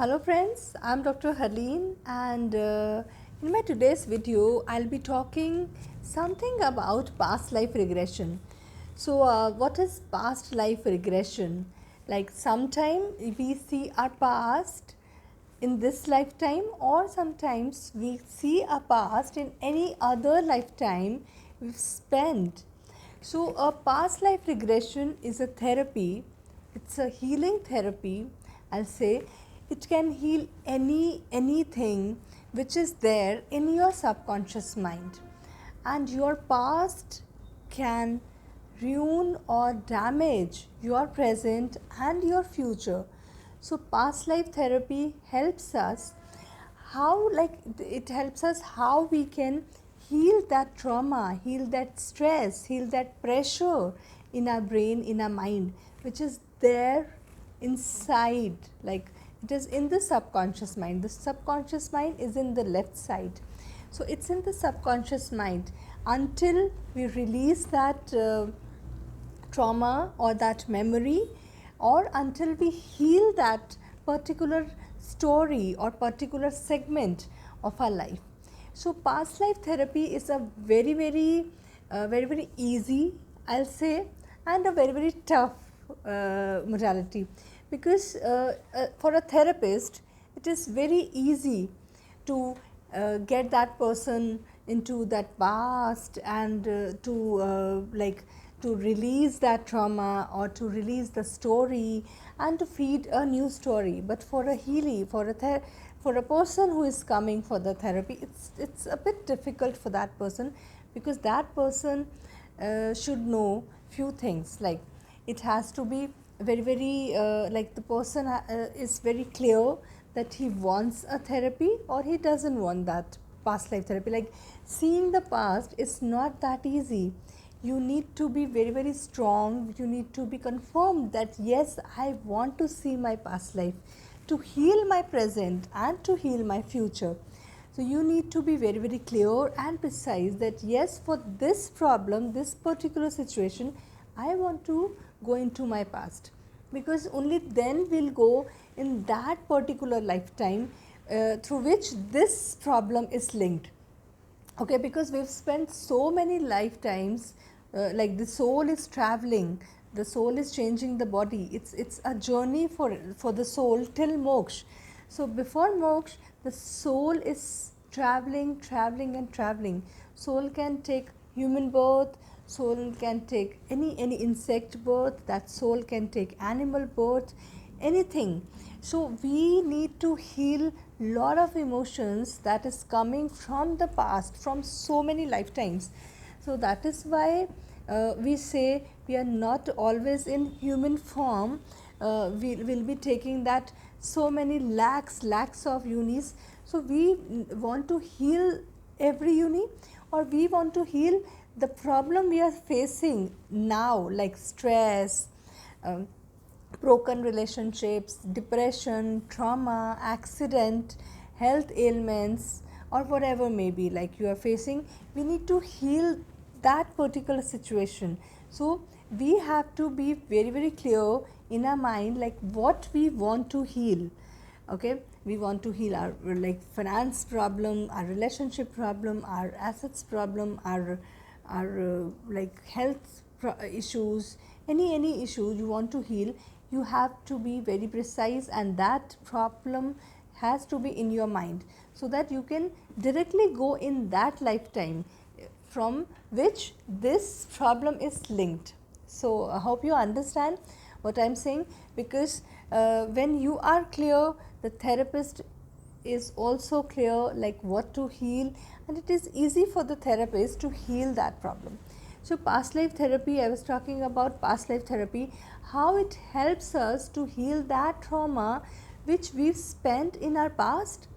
Hello friends, I'm Dr. Harleen and in my today's video I'll be talking something about past life regression. So what is past life regression? Like sometime we see our past in this lifetime or sometimes we see our past in any other lifetime we've spent. So a past life regression is a therapy, it's a healing therapy. I'll say it can heal anything which is there in your subconscious mind, and your past can ruin or damage your present and your future. So past life therapy helps us how, like it helps us how we can heal that trauma, heal that stress, heal that pressure in our brain, in our mind, which is there inside. Like it is in the subconscious mind. The subconscious mind is in the left side, so it's in the subconscious mind. Until we release that trauma or that memory, or until we heal that particular story or particular segment of our life. So past life therapy is a very easy, I'll say, and a very tough modality, because for a therapist it is very easy to get that person into that past and to release that trauma or to release the story and to feed a new story. But for a healy, for a person who is coming for the therapy, it's a bit difficult for that person, because that person should know few things. Like it has to be very like the person is very clear that he wants a therapy or he doesn't want that past life therapy. Like seeing the past is not that easy. You need to be very strong. You need to be confirmed that yes, I want to see my past life to heal my present and to heal my future. So you need to be very clear and precise that yes, for this problem, this particular situation, I want to go into my past, because only then we'll go in that particular lifetime through which this problem is linked. Okay, because we've spent so many lifetimes, like the soul is traveling, the soul is changing the body. It's a journey for the soul till moksha. So before moksha, the soul is traveling and traveling. Soul can take human birth, soul can take any insect birth, that soul can take animal birth, anything. So we need to heal lot of emotions that is coming from the past, from so many lifetimes. So that is why we say we are not always in human form. We will be taking that so many lakhs of unis. So we want to heal every uni, or we want to heal the problem we are facing now, like stress, um, broken relationships, depression, trauma, accident, health ailments, or whatever may be like you are facing. We need to heal that particular situation. So we have to be very clear in our mind, like what we want to heal. Okay, we want to heal our like finance problem, our relationship problem, our assets problem, our like health issues, any issue you want to heal. You have to be very precise, and that problem has to be in your mind, so that you can directly go in that lifetime from which this problem is linked. So I hope you understand what I am saying, because when you are clear, the therapist is also clear like what to heal, and it is easy for the therapist to heal that problem. So past life therapy, I was talking about past life therapy, how it helps us to heal that trauma which we've spent in our past,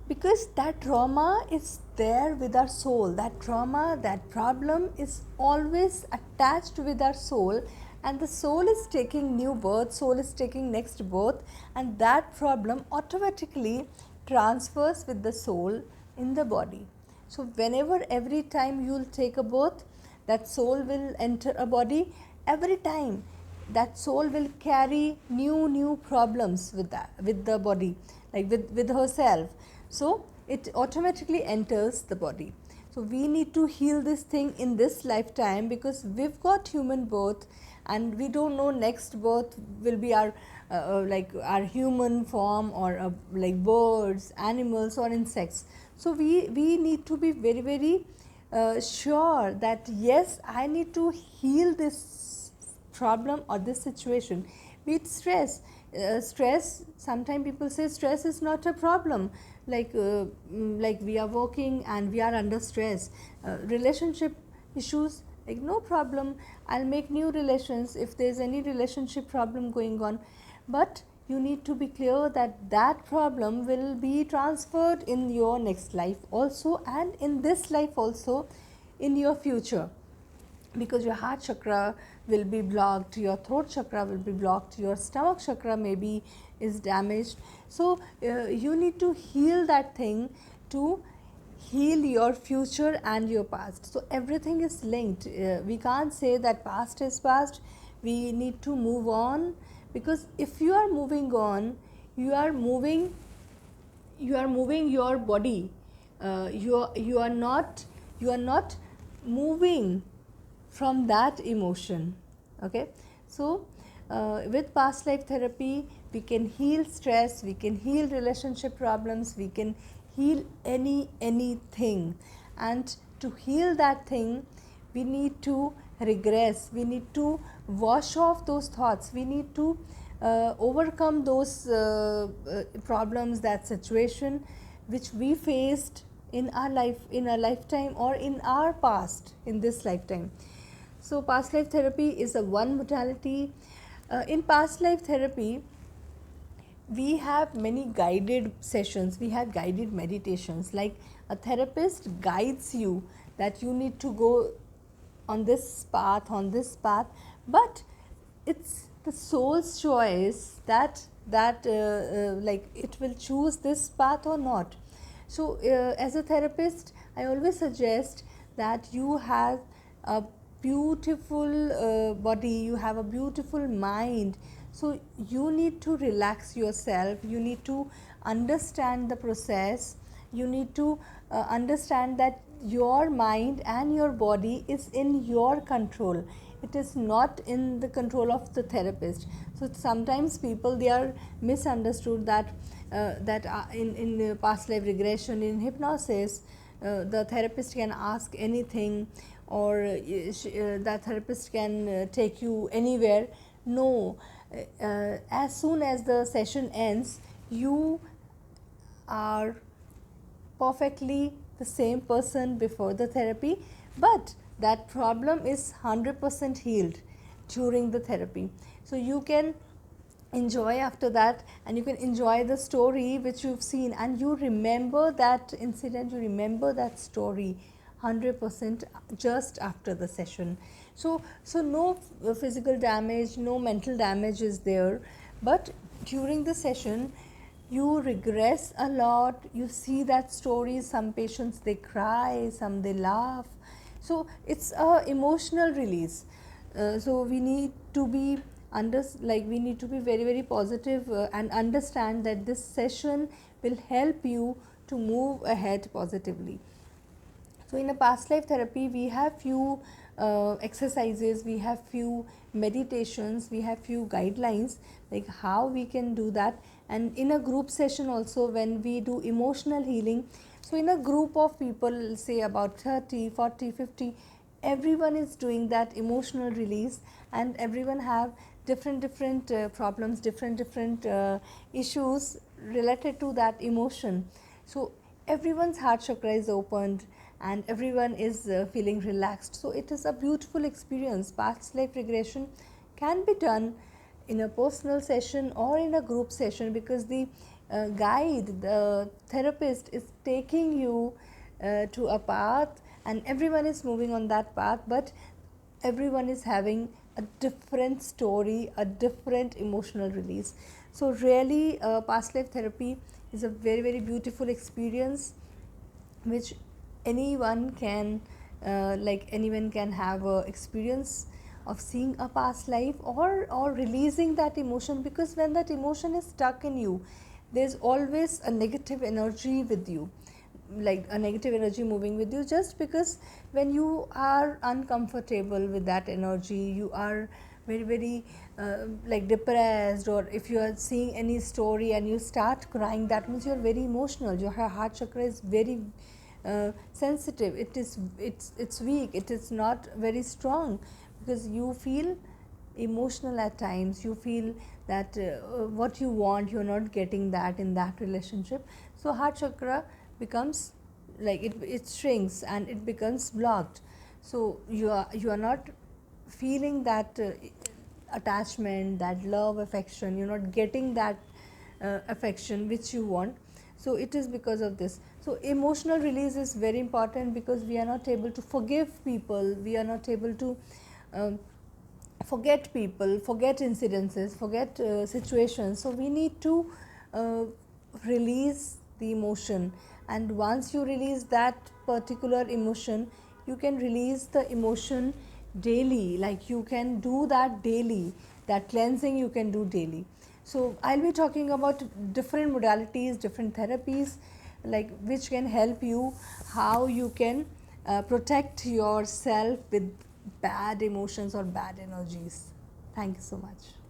because that trauma is there with our soul. That trauma, that problem is always attached with our soul, and the soul is taking new birth, soul is taking next birth, and that problem automatically transfers with the soul in the body. So whenever, every time you will take a birth, that soul will enter a body. Every time that soul will carry new problems with that, with the body, like with herself. So it automatically enters the body. So we need to heal this thing in this lifetime, because we've got human birth and we don't know next birth will be our like our human form, or like birds, animals, or insects. So we need to be very sure that yes, I need to heal this problem or this situation. Be it stress, stress, sometimes people say stress is not a problem, like we are working and we are under stress. Relationship issues, like no problem, I'll make new relations if there's any relationship problem going on. But you need to be clear that that problem will be transferred in your next life also, and in this life also, in your future, because your heart chakra will be blocked, your throat chakra will be blocked, your stomach chakra maybe is damaged. So you need to heal that thing to heal your future and your past. So everything is linked. We can't say that past is past, we need to move on, because if you are moving on, you are moving, your body. You are not moving from that emotion. Okay, so with past life therapy we can heal stress, we can heal relationship problems, we can heal anything. And to heal that thing, we need to regress, we need to wash off those thoughts, we need to overcome those problems, that situation which we faced in our life, in our lifetime, or in our past, in this lifetime. So past life therapy is a one modality. In past life therapy, we have many guided sessions, we have guided meditations, like a therapist guides you that you need to go on this path, but it's the soul's choice that like it will choose this path or not. So as a therapist, I always suggest that you have a beautiful body, you have a beautiful mind. So you need to relax yourself, you need to understand the process, you need to understand that your mind and your body is in your control, it is not in the control of the therapist. So sometimes people, they are misunderstood that in past life regression, in hypnosis, the therapist can ask anything, or the therapist can take you anywhere. No, as soon as the session ends, you are perfectly the same person before the therapy, but that problem is 100% healed during the therapy. So you can enjoy after that, and you can enjoy the story which you've seen, and you remember that incident, you remember that story 100% just after the session. So no physical damage, no mental damage is there, but during the session you regress a lot, you see that stories, some patients they cry, some they laugh. So it's a emotional release. So we need to be we need to be very positive, and understand that this session will help you to move ahead positively. So in a past life therapy, we have few exercises, we have few meditations, we have few guidelines like how we can do that. And in a group session also, when we do emotional healing, so in a group of people, say about 30, 40, 50, everyone is doing that emotional release, and everyone have different problems, different issues related to that emotion. So everyone's heart chakra is opened, and everyone is feeling relaxed. So it is a beautiful experience. Past life regression can be done in a personal session or in a group session, because the guide, the therapist is taking you to a path, and everyone is moving on that path, but everyone is having a different story, a different emotional release. So really past life therapy is a very beautiful experience which anyone can anyone can have experience of seeing a past life, or releasing that emotion, because when that emotion is stuck in you, there's always a negative energy with you, like a negative energy moving with you, just because when you are uncomfortable with that energy, you are very like depressed, or if you are seeing any story and you start crying, that means you are very emotional, your heart chakra is very sensitive, it's weak, it is not very strong, because you feel emotional at times, you feel that what you want, you're not getting that in that relationship. So heart chakra becomes like it shrinks and it becomes blocked. So you are not feeling that attachment, that love, affection, you're not getting that affection which you want. So it is because of this. So emotional release is very important, because we are not able to forgive people, we are not able to um, forget people, forget incidences, forget situations. So we need to uh, release the emotion, and once you release that particular emotion, you can release the emotion daily, like you can do that daily, that cleansing you can do daily. So I'll be talking about different modalities, different therapies, like which can help you, how you can protect yourself with bad emotions or bad energies. Thank you so much.